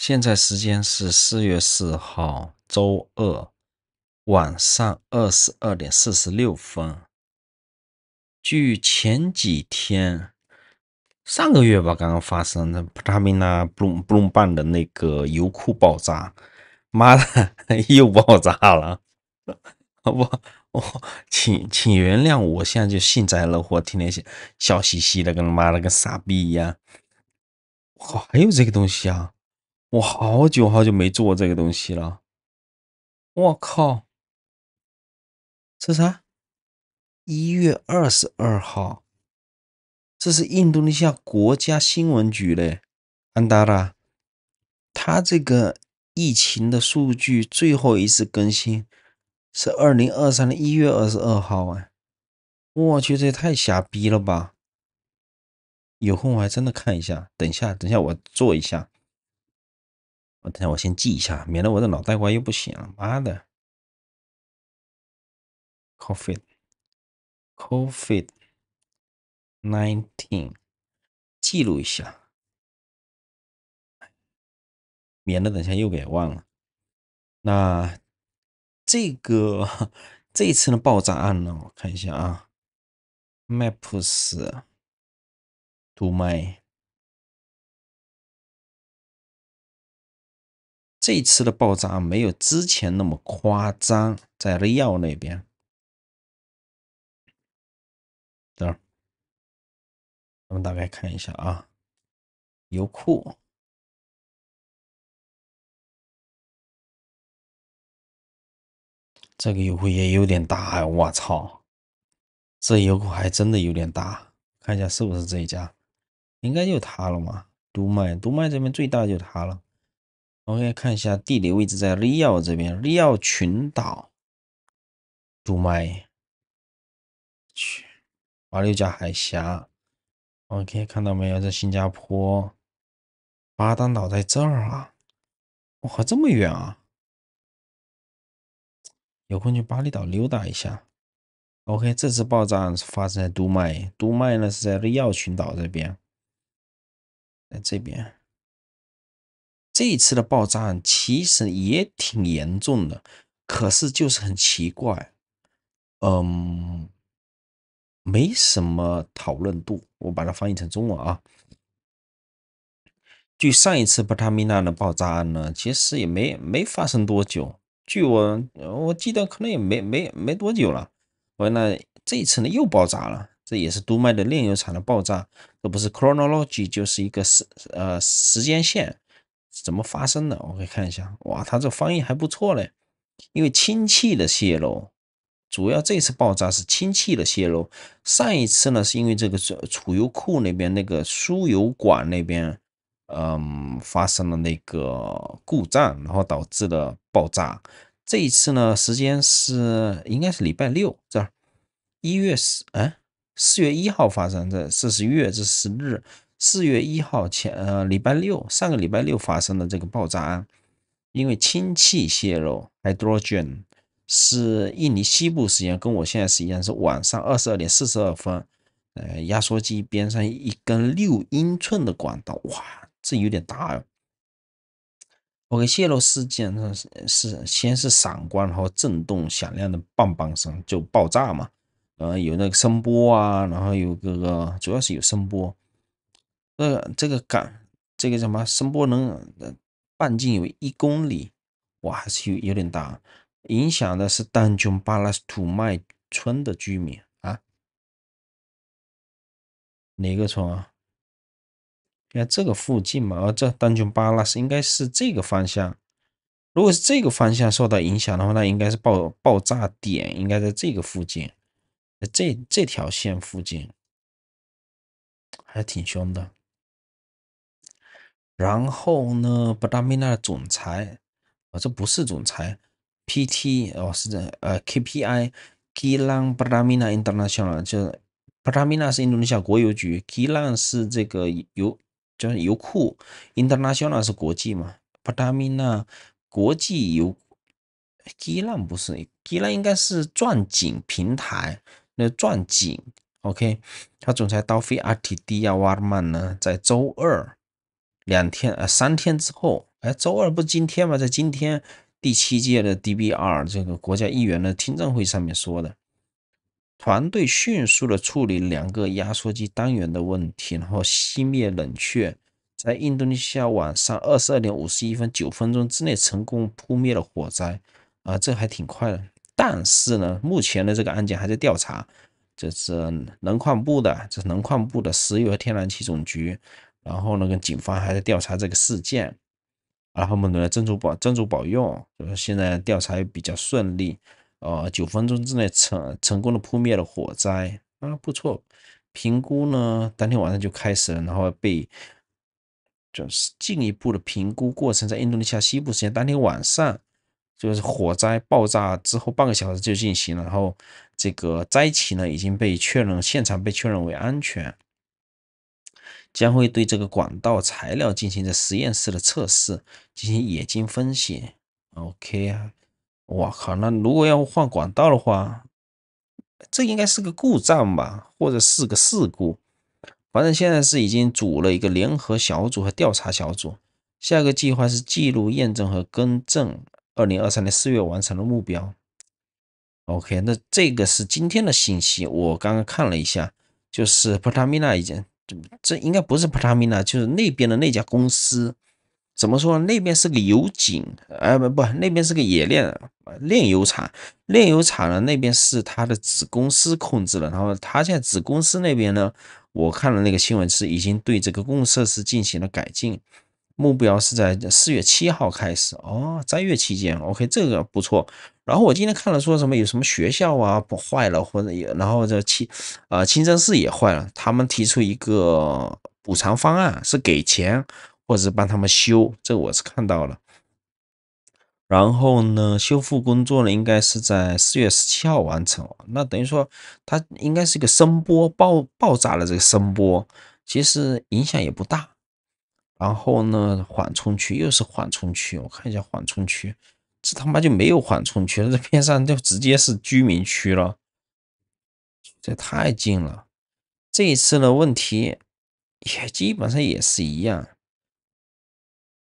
现在时间是4月4号，周二晚上22点46分。据前几天，上个月吧，刚刚发生的普达米纳布隆办的那个油库爆炸，妈的又爆炸了，我请原谅，我现在就幸灾乐祸，天天笑嘻嘻的，跟他妈的跟傻逼一样。哇，还有这个东西啊！我好久好久没做这个东西了。我靠，这啥？1月22号，这是印度尼西亚国家新闻局嘞，安达拉，它这个疫情的数据最后一次更新是2023年1月22号哎，我去，这也太瞎逼了吧！有空我还真的看一下，等一下我做一下，等下我先记一下，免得我的脑袋瓜又不行了，妈的，COVID-19 记录一下，免得等下又给忘了。那这个这一次的爆炸案呢，我看一下啊，Maps 读卖，这次的爆炸案没有之前那么夸张，在利奥那边。等会儿我们大概看一下啊，油库这个油库也有点大呀，我操，这油库还真的有点大，看一下是不是这一家，应该就它了嘛。读卖这边最大就它了。OK， 看一下地理位置在利奥这边，利奥群岛，读卖去马六甲海峡。OK， 看到没有？在新加坡，巴丹岛在这儿啊！哇，这么远啊！有空去巴厘岛溜达一下。OK， 这次爆炸是发生在杜麦，杜麦呢是在利奥群岛这边，在这边。这一次的爆炸其实也挺严重的，可是就是很奇怪，没什么讨论度。我把它翻译成中文啊。距上一次巴塔米纳的爆炸案呢，其实也没发生多久。据我记得可能也没多久了。完了，这一次呢又爆炸了，这也是杜麦的炼油厂的爆炸。这不是 chronology， 就是一个时间线，怎么发生的？我可以看一下。哇，他这翻译还不错嘞。因为氢气的泄漏，主要这次爆炸是氢气的泄漏。上一次呢是因为这个储油库那边那个输油管那边。发生了那个故障，然后导致了爆炸。这一次呢，时间是应该是礼拜六，这儿4月1号发生，这是月，这是日，4月1号礼拜六，上个礼拜六发生的这个爆炸案，因为氢气泄漏 （hydrogen） 是印尼西部时间，跟我现在是一样，是晚上22点42分。压缩机边上一根6英寸的管道，哇，这有点大哟。OK， 泄漏事件呢先是闪光，然后震动响亮的棒棒声就爆炸嘛。有那个声波啊，然后有个主要是有声波。这个什么声波能半径有1公里，哇，还是有点大。影响的是丹琼巴拉斯土麦村的居民啊，哪个村啊？看这个附近嘛，这丹琼巴拉斯应该是这个方向。如果是这个方向受到影响的话，那应该是爆炸点应该在这个附近，这条线附近，还挺凶的。然后呢，巴达米纳的总裁，这不是总裁，PT 是KPI Kilang Pertamina International，就是巴达米纳是印度尼西亚国油局，Kilang 是这个就是油库，International 是国际嘛，巴达米纳国际油 Kilang 不是 Kilang 应该是钻井平台，那钻井 OK，他总裁刀菲阿提蒂亚瓦尔曼呢，在周二3天之后哎，周二不是今天吗？在今天第7届的 DBR 这个国家议员的听证会上面说的，团队迅速的处理2个压缩机单元的问题，然后熄灭冷却，在印度尼西亚晚上22点51分9分钟之内成功扑灭了火灾。啊，这还挺快的。但是呢，目前的这个案件还在调查，这是能矿部的石油和天然气总局，然后呢，跟警方还在调查这个事件。然后我们呢，真主保佑，就是现在调查也比较顺利，9分钟之内成功的扑灭了火灾啊，不错。评估呢，当天晚上就开始了，然后就是进一步的评估过程，在印度尼西亚西部时间当天晚上，就是火灾爆炸之后半个小时就进行了，然后这个灾情呢已经被确认，现场被确认为安全。将会对这个管道材料进行实验室的测试，进行冶金分析。OK 啊，我靠，那如果要换管道的话，这应该是个故障吧，或者是个事故。反正现在是已经组了一个联合小组和调查小组，下个计划是记录、验证和更正2023年4月完成的目标。OK，那这个是今天的信息，我刚刚看了一下，就是 Pertamina 已经，这应该不是 Pertamina，就是那边的那家公司，怎么说呢？那边是个油井，不，那边是个炼油厂，炼油厂呢那边是他的子公司控制了，然后他现在子公司那边呢，我看了那个新闻是已经对这个公共设施进行了改进。目标是在4月7号开始哦，斋月期间，OK，这个不错。然后我今天看了说什么有什么学校啊不坏了，或者然后清真寺也坏了，他们提出一个补偿方案，是给钱或者是帮他们修，这个我是看到了。然后呢，修复工作呢应该是在4月17号完成，那等于说它应该是一个声波爆炸的这个声波，其实影响也不大。然后呢，缓冲区又是缓冲区，我看一下缓冲区，这他妈就没有缓冲区了，这边上就直接是居民区了，这太近了。这一次的问题也基本上也是一样，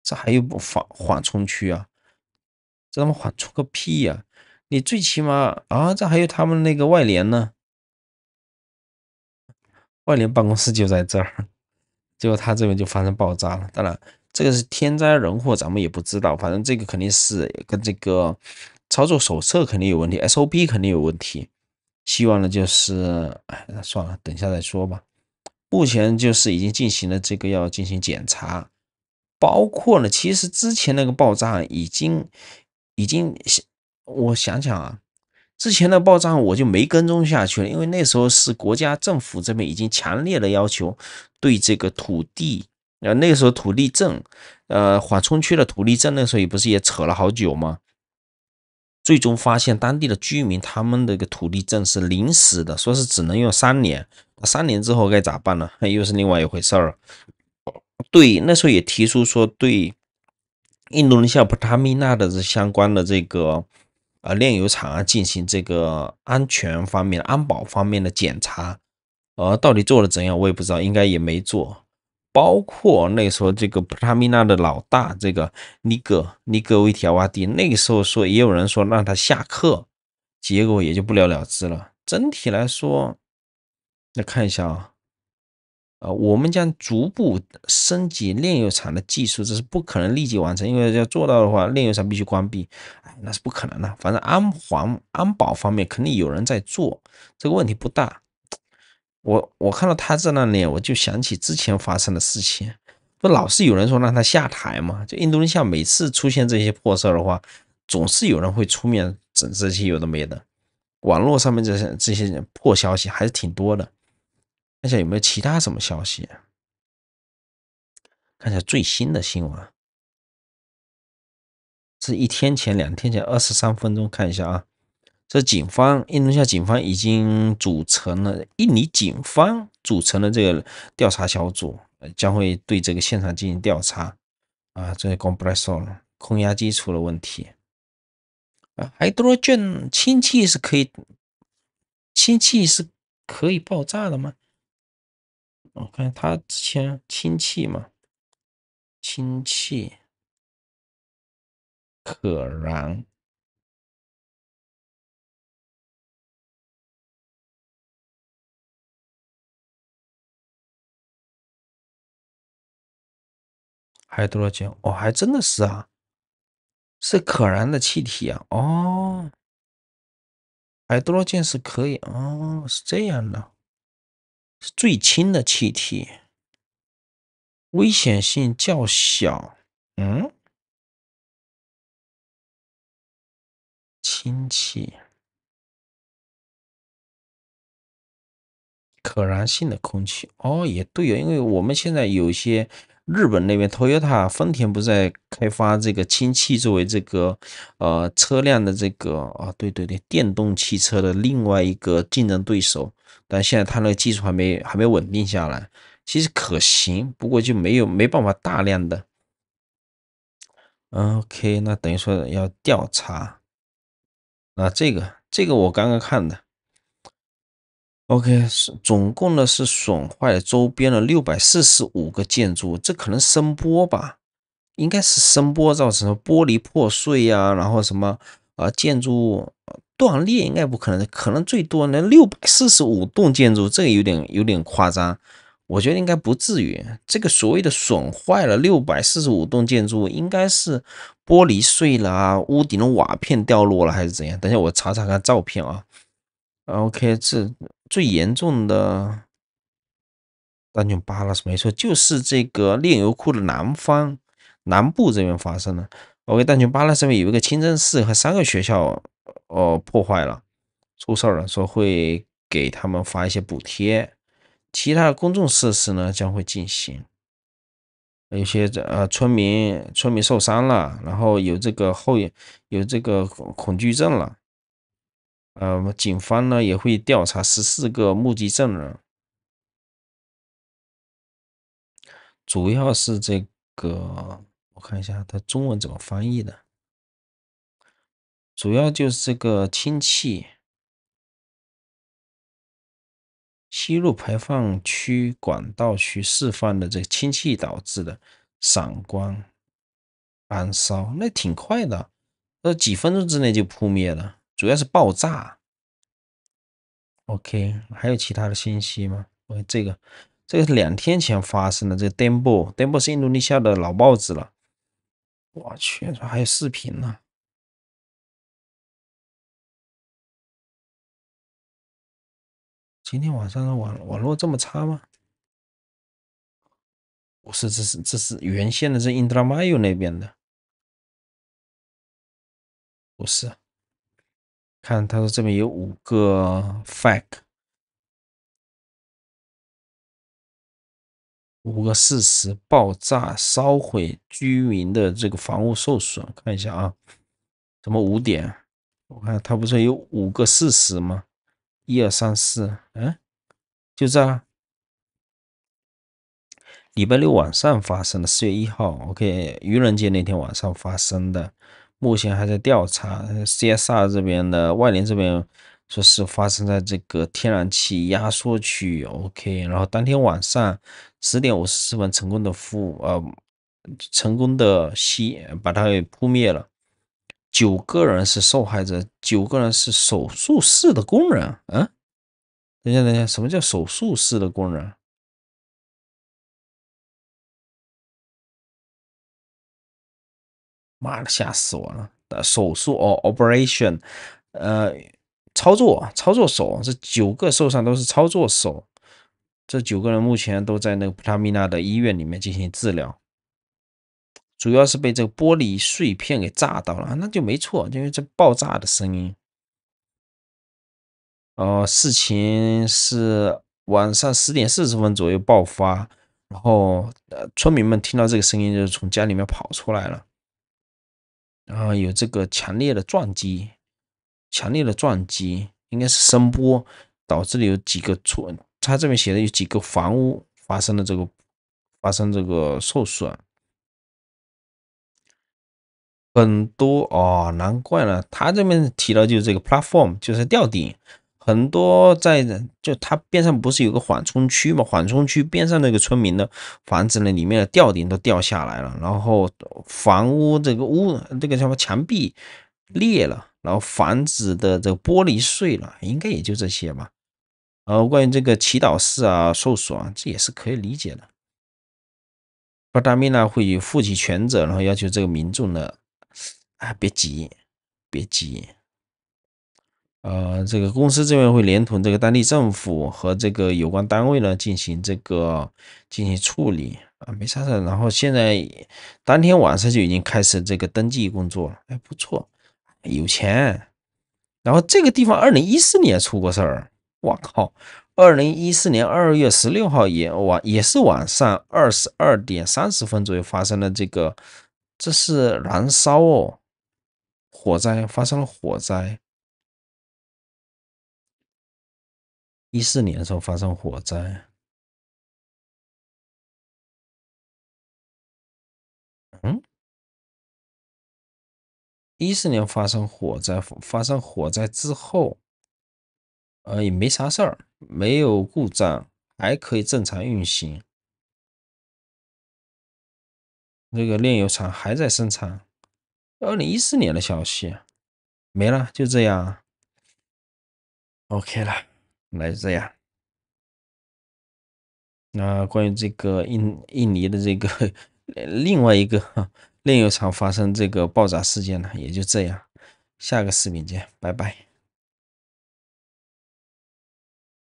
这还有不缓冲区啊？这他妈缓冲个屁呀、你最起码啊，这还有他们那个外联呢，外联办公室就在这儿。结果他这边就发生爆炸了。当然，这个是天灾人祸，咱们也不知道。反正这个肯定是跟这个操作手册肯定有问题，SOP 肯定有问题。希望呢就是，哎，那算了，等一下再说吧。目前就是已经进行了这个要进行检查，包括呢，其实之前那个爆炸已经，我想想啊，之前的爆炸我就没跟踪下去了，因为那时候是国家政府这边已经强烈的要求对这个土地，那个时候土地证，缓冲区的土地证那时候也不是也扯了好久吗？最终发现当地的居民他们的个土地证是临时的，说是只能用3年，3年之后该咋办呢？那又是另外一回事儿。对，那时候也提出说对印度尼西亚普塔米纳的这相关的这个炼油厂啊进行这个安全方面、安保方面的检查，到底做了怎样我也不知道，应该也没做。包括那时候这个普塔米纳的老大这个尼格维提亚瓦蒂，那个时候说也有人说让他下课，结果也就不了了之了。整体来说，来看一下啊。我们将逐步升级炼油厂的技术，这是不可能立即完成，因为要做到的话，炼油厂必须关闭，哎，那是不可能的。反正安保方面肯定有人在做，这个问题不大。我看到他在那里，我就想起之前发生的事情，不老是有人说让他下台嘛？就印度尼西亚每次出现这些破事的话，总是有人会出面整这些有的没的。网络上面这些破消息还是挺多的，看一下有没有其他什么消息。看一下最新的新闻，是1天前、2天前23分钟，看一下啊。这印度尼西亚警方已经组成了印尼警方组成了这个调查小组，将会对这个现场进行调查。啊，这个公布来说了，空压机出了问题。hydrogen 氢气是可以爆炸的吗？我看它之前氢气嘛，氢气。可燃，还有多少件？哦，还真的是啊，是可燃的气体啊。哦，还多少件是可以？哦，是这样的，是最轻的气体，危险性较小。嗯，氢气。可燃性的空气哦，也对啊，因为我们现在有一些日本那边 Toyota 丰田不是在开发这个氢气作为这个车辆的这个对对对，电动汽车的另外一个竞争对手，但现在它那个技术还没稳定下来，其实可行，不过就没办法大量的。OK，那等于说要调查啊，这个我刚刚看的。OK，是总共呢是损坏了周边的645个建筑，这可能声波吧，应该是声波造成的玻璃破碎呀、然后什么建筑断裂应该不可能，可能最多呢645栋建筑，这个有点夸张，我觉得应该不至于。这个所谓的损坏了645栋建筑，应该是玻璃碎了啊，屋顶的瓦片掉落了还是怎样？等一下我查查看照片啊。OK，这最严重的单卷巴拉是没错，就是这个炼油库的南部这边发生的。OK，单卷巴拉这边有一个清真寺和3个学校，破坏了，出事了，说会给他们发一些补贴，其他的公众设施呢将会进行。有些村民受伤了，然后有这个恐惧症了。警方呢也会调查14个目击证人，主要是这个，我看一下它中文怎么翻译的，主要就是这个氢气吸入排放区管道区释放的这个氢气导致的闪光燃烧，那挺快的，几分钟之内就扑灭了，主要是爆炸。OK，还有其他的信息吗？这个是2天前发生的，这个 Tempo 是印度尼西亚的老报纸了。我去，还有视频呢。今天晚上的网络这么差吗？不是，这是原先的，是 Indramayu 那边的，不是。看他说这边有5个 fact，5个事实：爆炸、烧毁、居民的这个房屋受损。看一下啊，什么5点？我看他不是有5个事实吗？1、2、3、4，就这啊。礼拜六晚上发生的4月1号，OK，愚人节那天晚上发生的，目前还在调查。CSR 这边的外联这边说是发生在这个天然气压缩区，OK，然后当天晚上10点54分成功的把它给扑灭了。9个人是受害者，9个人是手术室的工人。等一下，什么叫手术室的工人？妈的，吓死我了！手术operation，呃，操作手，这9个受伤都是操作手。这9个人目前都在那个普塔米纳的医院里面进行治疗，主要是被这个玻璃碎片给炸到了，那就没错，因为这爆炸的声音。事情是晚上10点40分左右爆发，然后村民们听到这个声音就从家里面跑出来了。然后有这个强烈的撞击，应该是声波导致的有几个他这边写的有几个房屋发生这个受损，很多哦，难怪了。他这边提到就是这个 platform，就是吊顶很多就它边上不是有个缓冲区嘛？缓冲区边上那个村民的房子呢，里面的吊顶都掉下来了，然后房屋这个什么墙壁裂了，然后房子的这个玻璃碎了，应该也就这些吧。关于这个祈祷室啊受损啊，这也是可以理解的。巴达米呢会负起全责，然后要求这个民众呢，别急，别急。这个公司这边会连同这个当地政府和这个有关单位呢进行处理啊，没啥事。然后现在当天晚上就已经开始这个登记工作了，哎，不错，有钱。然后这个地方2014年出过事儿，我靠，2014年2月16号也是晚上22点30分左右发生了这是燃烧哦，火灾发生了火灾。14年的时候发生火灾，嗯，14年发生火灾之后，也没啥事儿，没有故障，还可以正常运行。这个炼油厂还在生产。2014年的消息没了，就这样，OK 了，那就这样。那关于这个印尼的这个另外一个炼油厂发生这个爆炸事件呢，也就这样。下个视频见，拜拜。